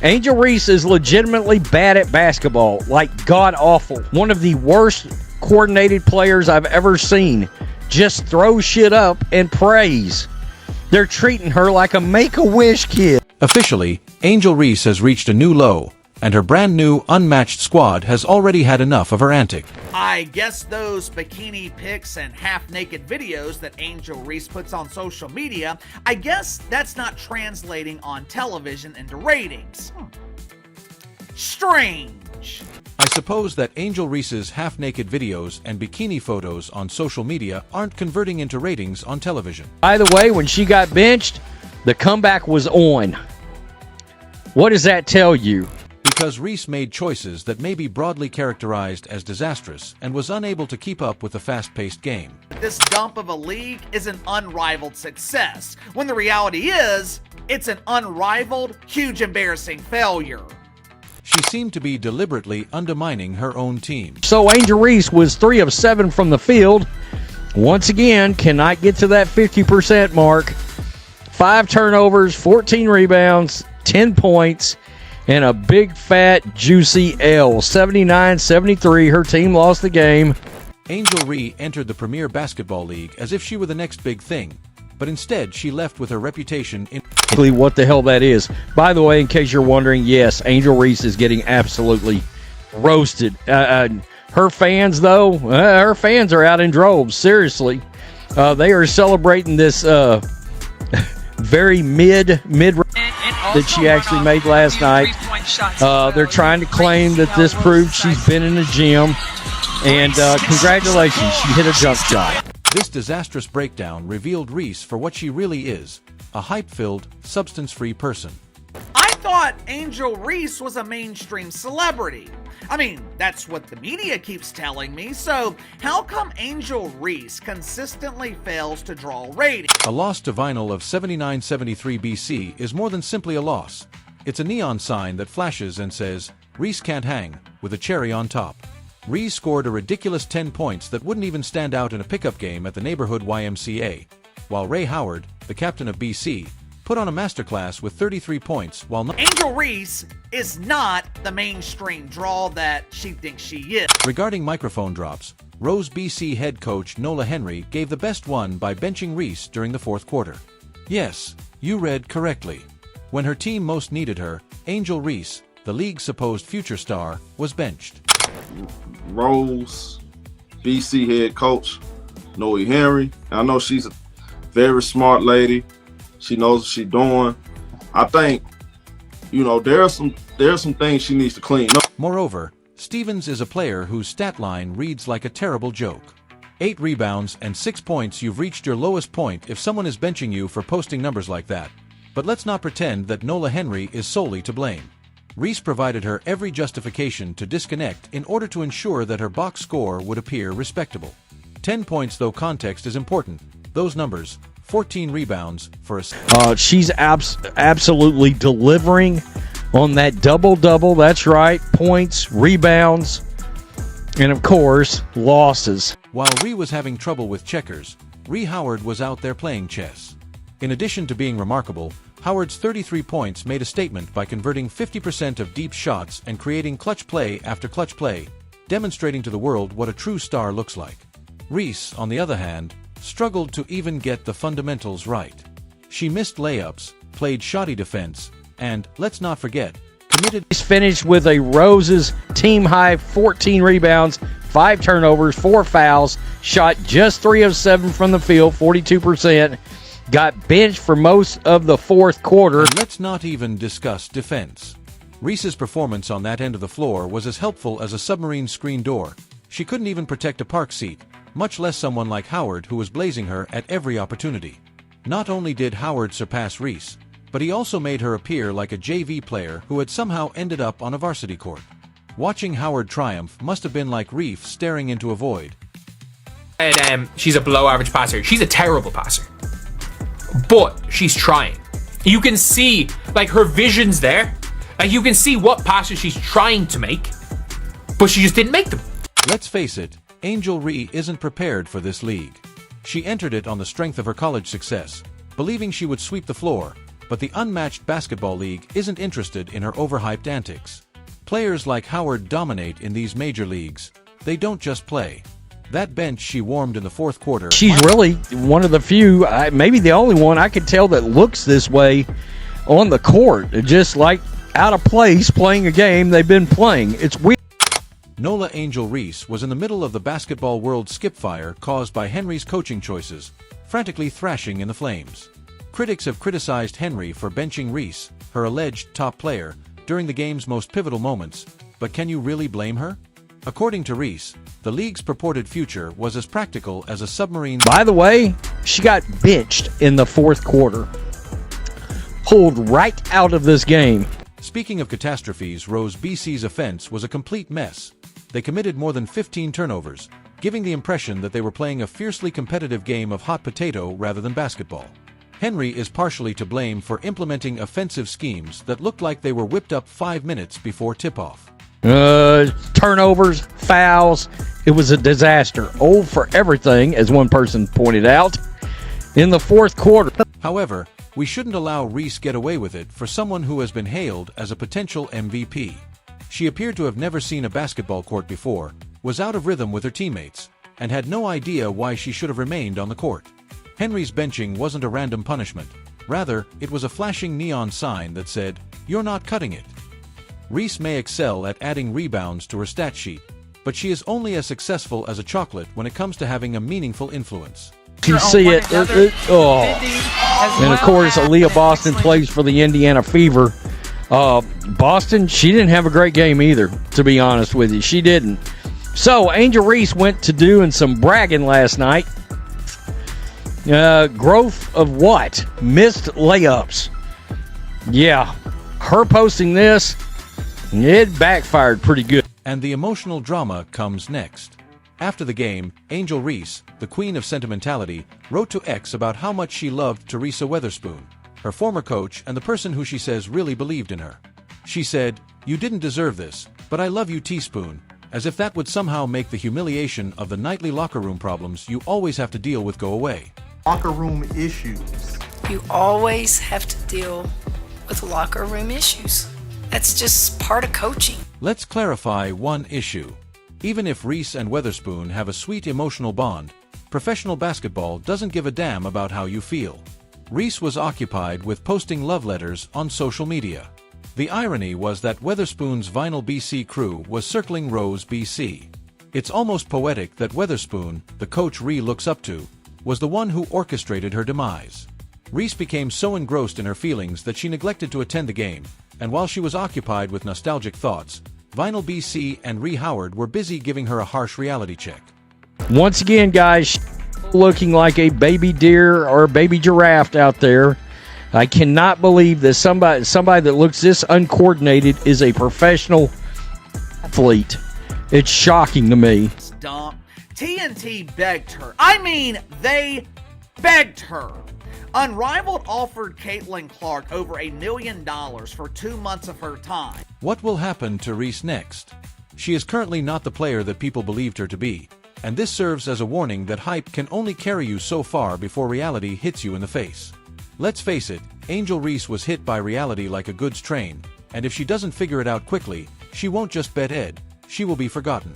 Angel Reese is legitimately bad at basketball, like god-awful. One of the worst coordinated players I've ever seen. Just throws shit up and prays. They're treating her like a Make-A-Wish kid. Officially, Angel Reese has reached a new low, and her brand new, unmatched squad has already had enough of her antic. I guess those bikini pics and half-naked videos that Angel Reese puts on social media, I guess that's not translating on television into ratings. Strange. I suppose that Angel Reese's half-naked videos and bikini photos on social media aren't converting into ratings on television. By the way, when she got benched, the comeback was on. What does that tell you? Because Reese made choices that may be broadly characterized as disastrous and was unable to keep up with the fast-paced game. This dump of a league is an unrivaled success, when the reality is, it's an unrivaled, huge embarrassing failure. She seemed to be deliberately undermining her own team. So Angel Reese was 3 of 7 from the field. Once again, cannot get to that 50% mark. 5 turnovers, 14 rebounds, 10 points, and a big, fat, juicy L. 79-73, her team lost the game. Angel Reese entered the Premier Basketball League as if she were the next big thing, but instead she left with her reputation in... What the hell that is. By the way, in case you're wondering, yes, Angel Reese is getting absolutely roasted. Her fans, though, her fans are out in droves. Seriously. They are celebrating this very mid that she actually made last night. They're trying to claim that this proves she's been in the gym. And congratulations, she hit a jump shot. This disastrous breakdown revealed Reese for what she really is, a hype-filled, substance-free person. I thought Angel Reese was a mainstream celebrity. I mean, that's what the media keeps telling me, so how come Angel Reese consistently fails to draw ratings? A loss to vinyl of 79-73 BC is more than simply a loss. It's a neon sign that flashes and says, "Reese can't hang," with a cherry on top. Reese scored a ridiculous 10 points that wouldn't even stand out in a pickup game at the neighborhood YMCA, while Ray Howard, the captain of BC, put on a masterclass with 33 points while not... Angel Reese is not the mainstream draw that she thinks she is. Regarding microphone drops, Rose BC head coach Nola Henry gave the best one by benching Reese during the fourth quarter. Yes, you read correctly. When her team most needed her, Angel Reese, the league's supposed future star, was benched. Rose, BC head coach, Nola Henry. I know she's a very smart lady. She knows what she's doing. I think, there are some things she needs to clean up. Moreover, Stevens is a player whose stat line reads like a terrible joke. 8 rebounds and 6 points. You've reached your lowest point if someone is benching you for posting numbers like that. But let's not pretend that Nola Henry is solely to blame. Reese provided her every justification to disconnect in order to ensure that her box score would appear respectable. 10 points, though context is important. Those numbers, 14 rebounds for a... She's absolutely delivering on that double-double. That's right. Points, rebounds, and, of course, losses. While Ree was having trouble with checkers, Ree Howard was out there playing chess. In addition to being remarkable, Howard's 33 points made a statement by converting 50% of deep shots and creating clutch play after clutch play, demonstrating to the world what a true star looks like. Reese, on the other hand, struggled to even get the fundamentals right. She missed layups, played shoddy defense, and, let's not forget, committed... He's finished with a Rose's team-high 14 rebounds, 5 turnovers, 4 fouls, shot just 3 of 7 from the field, 42%, got benched for most of the fourth quarter. And let's not even discuss defense. Reese's performance on that end of the floor was as helpful as a submarine screen door. She couldn't even protect a park seat, much less someone like Howard who was blazing her at every opportunity. Not only did Howard surpass Reese, but he also made her appear like a JV player who had somehow ended up on a varsity court. Watching Howard triumph must have been like Reef staring into a void. And she's a below average passer. She's a terrible passer. But she's trying. You can see, like, her vision's there. Like, you can see what passes she's trying to make, but she just didn't make them. Let's face it, Angel Reese isn't prepared for this league. She entered it on the strength of her college success, believing she would sweep the floor, But the unmatched basketball league isn't interested in her overhyped antics. Players like Howard dominate in these major leagues. They don't just play. That bench she warmed in the fourth quarter. She's really one of the few, maybe the only one I could tell that looks this way on the court. Just like out of place playing a game they've been playing. It's weird. Nola Angel Reese was in the middle of the basketball world skip fire caused by Henry's coaching choices, frantically thrashing in the flames. Critics have criticized Henry for benching Reese, her alleged top player, during the game's most pivotal moments, but can you really blame her? According to Reese, the league's purported future was as practical as a submarine. By the way, she got benched in the fourth quarter. Pulled right out of this game. Speaking of catastrophes, Rose BC's offense was a complete mess. They committed more than 15 turnovers, giving the impression that they were playing a fiercely competitive game of hot potato rather than basketball. Henry is partially to blame for implementing offensive schemes that looked like they were whipped up 5 minutes before tip-off. Turnovers, fouls. It was a disaster. Oh, for everything, as one person pointed out, in the fourth quarter. However, we shouldn't allow Reese get away with it for someone who has been hailed as a potential MVP. She appeared to have never seen a basketball court before, was out of rhythm with her teammates, and had no idea why she should have remained on the court. Henry's benching wasn't a random punishment. Rather, it was a flashing neon sign that said, "You're not cutting it." Reese may excel at adding rebounds to her stat sheet, but she is only as successful as a chocolate when it comes to having a meaningful influence. You see it. And of course, Aaliyah Boston plays for the Indiana Fever. Boston, she didn't have a great game either, to be honest with you. She didn't. So, Angel Reese went to doing some bragging last night. Growth of what? Missed layups. Yeah. Her posting this, it backfired pretty good. And the emotional drama comes next. After the game, Angel Reese, the queen of sentimentality, wrote to X about how much she loved Teresa Weatherspoon, her former coach and the person who she says really believed in her. She said, "You didn't deserve this, but I love you, Teaspoon," as if that would somehow make the humiliation of the nightly locker room problems you always have to deal with go away. Locker room issues. You always have to deal with locker room issues. That's just part of coaching. Let's clarify one issue. Even if Reese and Weatherspoon have a sweet emotional bond, professional basketball doesn't give a damn about how you feel. Reese was occupied with posting love letters on social media. The irony was that Weatherspoon's Vinyl BC crew was circling Rose BC. It's almost poetic that Weatherspoon, the coach Ree looks up to, was the one who orchestrated her demise. Reese became so engrossed in her feelings that she neglected to attend the game, and while she was occupied with nostalgic thoughts, Vinyl BC and Ree Howard were busy giving her a harsh reality check. Once again, guys, looking like a baby deer or a baby giraffe out there. I cannot believe that somebody that looks this uncoordinated is a professional athlete. It's shocking to me. Dump. TNT begged her. I mean, they begged her. Unrivaled offered Caitlin Clark over $1 million for 2 months of her time. What will happen to Reese next? She is currently not the player that people believed her to be, and this serves as a warning that hype can only carry you so far before reality hits you in the face. Let's face it, Angel Reese was hit by reality like a goods train, and if she doesn't figure it out quickly, she won't just bet Ed, she will be forgotten.